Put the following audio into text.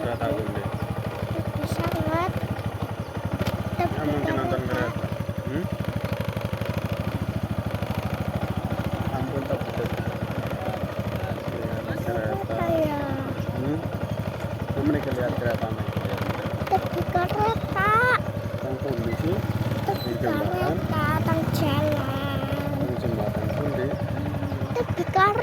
kereta Bunda? Bisa nggak? Ya mungkin nonton kereta. Ampun takut. Lihat kereta. Ya. Mereka lihat kereta naik. Tapi kereta. Tangkung di sini. Tapi kereta, tang jalan.